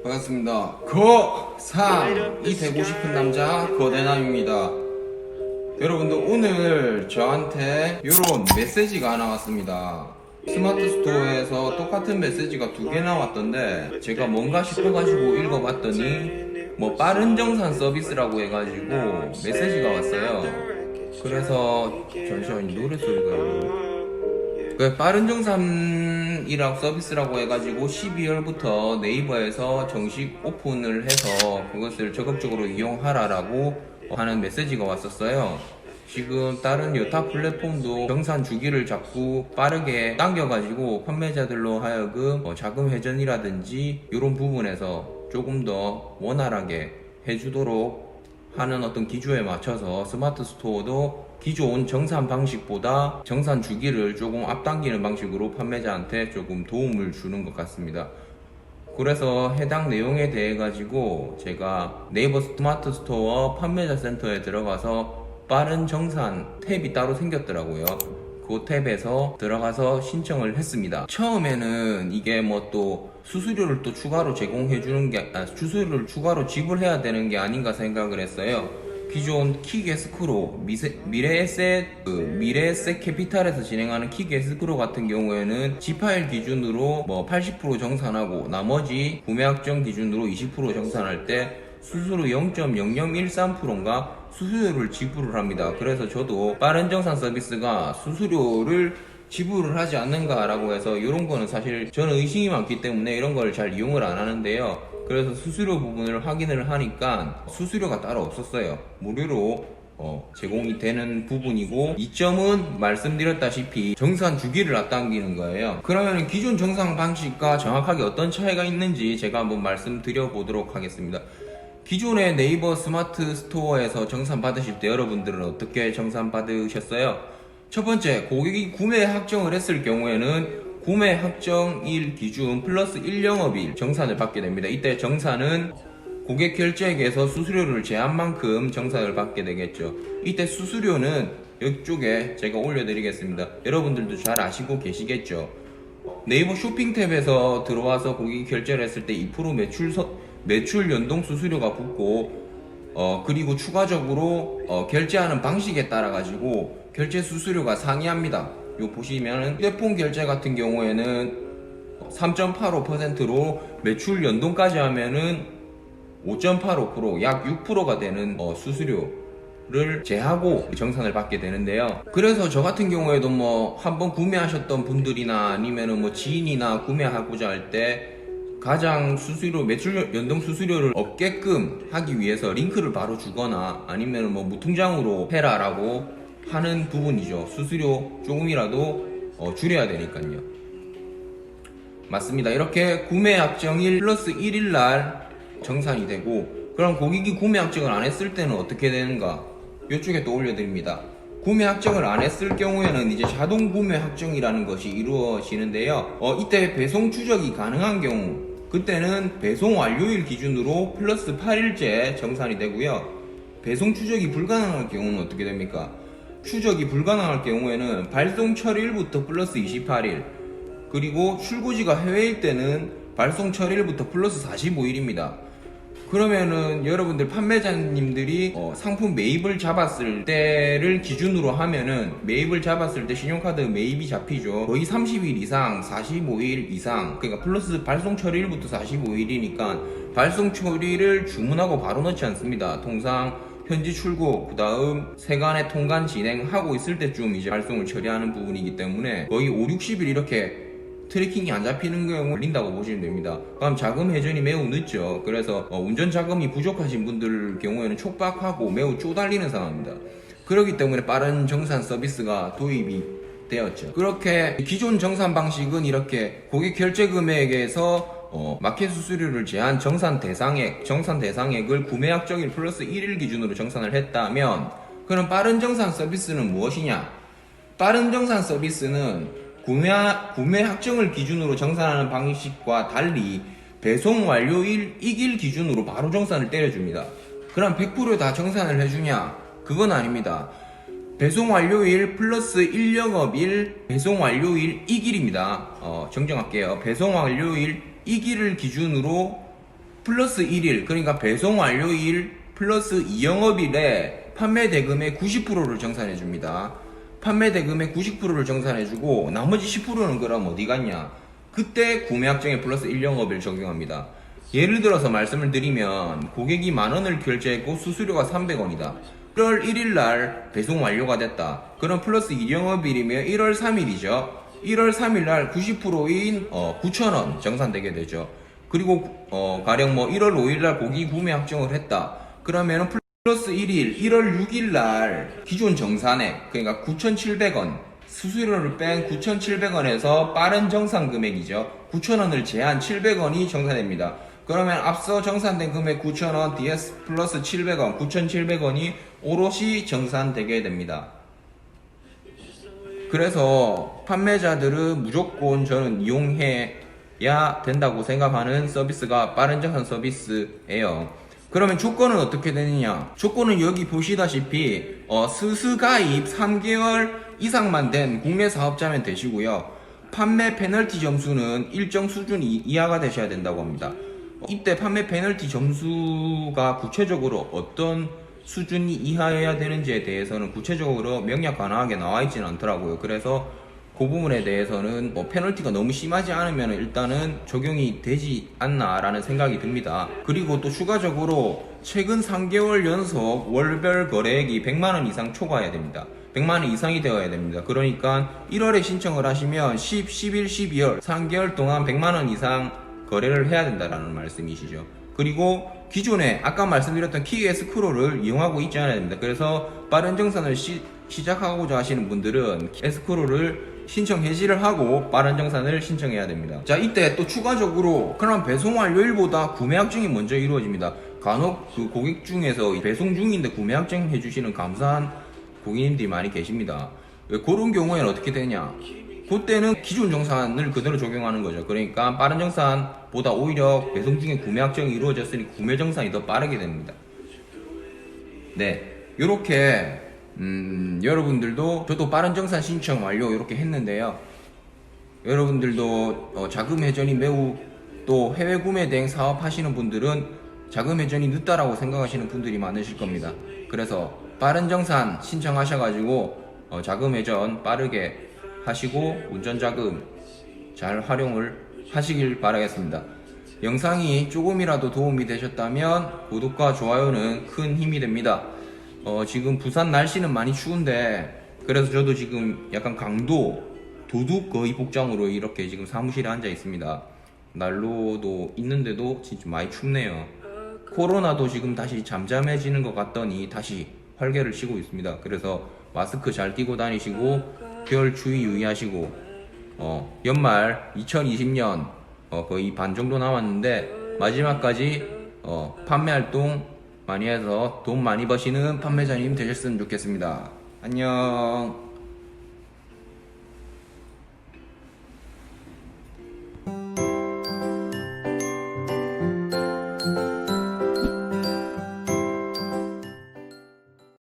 반갑습니다. 거3이 되고 싶은 남자 거대남입니다. 여러분들 오늘 저한테 이런 메시지가 하나 왔습니다. 스마트 스토어에서 똑같은 메시지가 2개 나왔던데 제가 뭔가 싶어가지고 읽어봤더니 뭐 빠른 정산 서비스라고 해가지고 메시지가 왔어요. 그래서 잠시만요, 노래 소리가 빠른 정산이라고 서비스라고 해가지고 12월부터 네이버에서 정식 오픈을 해서 그것을 적극적으로 이용하라라고 하는 메시지가 왔었어요. 지금 다른 여타 플랫폼도 정산 주기를 자꾸 빠르게 당겨가지고 판매자들로 하여금 자금 회전이라든지 이런 부분에서 조금 더 원활하게 해주도록 하는 어떤 기조에 맞춰서 스마트 스토어도 기존 정산 방식보다 정산 주기를 조금 앞당기는 방식으로 판매자한테 조금 도움을 주는 것 같습니다. 그래서 해당 내용에 대해 가지고 제가 네이버 스마트 스토어 판매자 센터에 들어가서 빠른 정산 탭이 따로 생겼더라고요. 그 탭에서 들어가서 신청을 했습니다. 처음에는 이게 뭐 또 수수료를 또 추가로 제공해 주는 게 수수료를 추가로 지불해야 되는 게 아닌가 생각을 했어요. 기존 킥에스크로 미래에셋 캐피탈에서 진행하는 킥에스크로 같은 경우에는 지파일 기준으로 뭐 80% 정산하고 나머지 구매 확정 기준으로 20% 정산할 때 수수료 0.0013%인가 수수료를 지불을 합니다. 그래서 저도 빠른 정산 서비스가 수수료를 지불을 하지 않는가라고 해서 이런 거는 사실 저는 의심이 많기 때문에 이런 걸 잘 이용을 안 하는데요. 그래서 수수료 부분을 확인을 하니까 수수료가 따로 없었어요. 무료로 제공이 되는 부분이고, 이점은 말씀드렸다시피 정산 주기를 앞당기는 거예요. 그러면 기존 정산 방식과 정확하게 어떤 차이가 있는지 제가 한번 말씀드려 보도록 하겠습니다. 기존의 네이버 스마트 스토어에서 정산 받으실 때 여러분들은 어떻게 정산 받으셨어요? 첫 번째, 고객이 구매 확정을 했을 경우에는 구매 확정일 기준 플러스 1영업일 정산을 받게 됩니다. 이때 정산은 고객 결제액에서 수수료를 제한 만큼 정산을 받게 되겠죠. 이때 수수료는 이쪽에 제가 올려드리겠습니다. 여러분들도 잘 아시고 계시겠죠. 네이버 쇼핑 탭에서 들어와서 고객이 결제를 했을 때 2% 매출 연동 수수료가 붙고, 그리고 추가적으로 결제하는 방식에 따라 가지고 결제 수수료가 상이합니다. 요 보시면은 휴대폰 결제 같은 경우에는 3.85%로 매출 연동까지 하면은 5.85% 약 6%가 되는 수수료를 제하고 정산을 받게 되는데요. 그래서 저 같은 경우에도 뭐 한번 구매하셨던 분들이나 아니면은 뭐 지인이나 구매하고자 할 때 가장 매출 연동 수수료를 없게끔 하기 위해서 링크를 바로 주거나 아니면 뭐 무통장으로 해라라고 하는 부분이죠. 수수료 조금이라도 줄여야 되니까요. 맞습니다. 이렇게 구매 확정일 플러스 1일 날 정산이 되고, 그럼 고객이 구매 확정을 안 했을 때는 어떻게 되는가? 이쪽에 또 올려드립니다. 구매 확정을 안 했을 경우에는 이제 자동 구매 확정이라는 것이 이루어지는데요. 이때 배송 추적이 가능한 경우, 그때는 배송 완료일 기준으로 플러스 8일째 정산이 되고요. 배송 추적이 불가능할 경우는 어떻게 됩니까? 추적이 불가능할 경우에는 발송 처리일부터 플러스 28일, 그리고 출고지가 해외일 때는 발송 처리일부터 플러스 45일입니다. 그러면은 여러분들 판매자님들이 상품 매입을 잡았을 때를 기준으로 하면은 매입을 잡았을 때 신용카드 매입이 잡히죠. 거의 30일 이상 45일 이상, 그러니까 플러스 발송 처리일부터 45일이니까 발송 처리를 주문하고 바로 넣지 않습니다. 통상 현지 출고, 그 다음 세관의 통관 진행하고 있을 때쯤 이제 발송을 처리하는 부분이기 때문에 거의 5, 60일 이렇게 트래킹이 안 잡히는 경우 걸린다고 보시면 됩니다. 그럼 자금 회전이 매우 늦죠. 그래서 운전 자금이 부족하신 분들 경우에는 촉박하고 매우 쪼달리는 상황입니다. 그렇기 때문에 빠른 정산 서비스가 도입이 되었죠. 그렇게 기존 정산 방식은 이렇게 고객 결제 금액에서 마켓 수수료를 제한 정산 대상액을 구매 확정일 플러스 1일 기준으로 정산을 했다면, 그럼 빠른 정산 서비스는 무엇이냐? 빠른 정산 서비스는 구매 확정을 기준으로 정산하는 방식과 달리 배송 완료일 이길 기준으로 바로 정산을 때려줍니다. 그럼 100% 다 정산을 해주냐? 그건 아닙니다. 배송 완료일 플러스 1영업일, 배송 완료일 이길입니다. 정정할게요. 배송 완료일 이길을 기준으로 플러스 1일, 그러니까 배송 완료일 플러스 2영업일에 판매 대금의 90%를 정산해 줍니다. 판매 대금의 90%를 정산해 주고 나머지 10%는 그럼 어디 갔냐? 그때 구매 약정에 플러스 1영업일 적용합니다. 예를 들어서 말씀을 드리면 고객이 10,000원을 결제했고 수수료가 300원이다. 1월 1일 날 배송 완료가 됐다. 그럼 플러스 2영업일이면 1월 3일이죠. 1월 3일 날 90%인 9,000원 정산되게 되죠. 그리고 가령 뭐 1월 5일 날 고객이 구매 확정을 했다. 그러면은 플러스 1일 1월 6일 날 기존 정산액, 그러니까 9,700원, 수수료를 뺀 9,700원에서 빠른 정산 금액이죠. 9,000원을 제한 700원이 정산됩니다. 그러면 앞서 정산된 금액 9,000원, DS 플러스 700원, 9,700원이 오롯이 정산되게 됩니다. 그래서 판매자들은 무조건 저는 이용해야 된다고 생각하는 서비스가 빠른 정산 서비스예요. 그러면 조건은 어떻게 되느냐? 조건은 여기 보시다시피 스스가입 3개월 이상만 된 국내 사업자면 되시고요. 판매 페널티 점수는 일정 수준 이하가 되셔야 된다고 합니다. 이때 판매 페널티 점수가 구체적으로 어떤 수준이 이하여야 되는지에 대해서는 구체적으로 명약 간화하게 나와 있지는 않더라고요. 그래서 그 부분에 대해서는 페널티가 너무 심하지 않으면 일단은 적용이 되지 않나 라는 생각이 듭니다. 그리고 또 추가적으로 최근 3개월 연속 월별 거래액이 100만원 이상 초과해야 됩니다. 100만원 이상이 되어야 됩니다. 그러니까 1월에 신청을 하시면 10, 11, 12월 3개월 동안 100만원 이상 거래를 해야 된다라는 말씀이시죠. 그리고 기존에 아까 말씀드렸던 키 에스크로를 이용하고 있지 않아야 됩니다. 그래서 빠른 정산을 시작하고자 하시는 분들은 에스크로를 신청 해지를 하고 빠른 정산을 신청해야 됩니다. 자, 이때 또 추가적으로 그럼 배송 완료일보다 구매 확정이 먼저 이루어집니다. 간혹 그 고객 중에서 배송 중인데 구매 확정 해주시는 감사한 고객님들이 많이 계십니다. 그런 경우에는 어떻게 되냐? 그때는 기존 정산을 그대로 적용하는 거죠. 그러니까 빠른 정산보다 오히려 배송 중에 구매 확정이 이루어졌으니 구매 정산이 더 빠르게 됩니다. 네, 요렇게 여러분들도 저도 빠른 정산 신청 완료 이렇게 했는데요. 여러분들도 자금 회전이 매우 또 해외 구매 대행 사업 하시는 분들은 자금 회전이 늦다라고 생각하시는 분들이 많으실 겁니다. 그래서 빠른 정산 신청하셔가지고 자금 회전 빠르게 하시고 운전자금 잘 활용을 하시길 바라겠습니다. 영상이 조금이라도 도움이 되셨다면 구독과 좋아요는 큰 힘이 됩니다. 지금 부산 날씨는 많이 추운데 그래서 저도 지금 약간 강도 도둑 거의 복장으로 이렇게 지금 사무실에 앉아 있습니다. 난로도 있는데도 진짜 많이 춥네요. 코로나도 지금 다시 잠잠해지는 것 같더니 다시 활개를 치고 있습니다. 그래서 마스크 잘 끼고 다니시고 겨울 추위 유의하시고 연말 2020년 거의 반 정도 남았는데 마지막까지 판매 활동 많이 해서 돈 많이 버시는 판매자님 되셨으면 좋겠습니다. 안녕.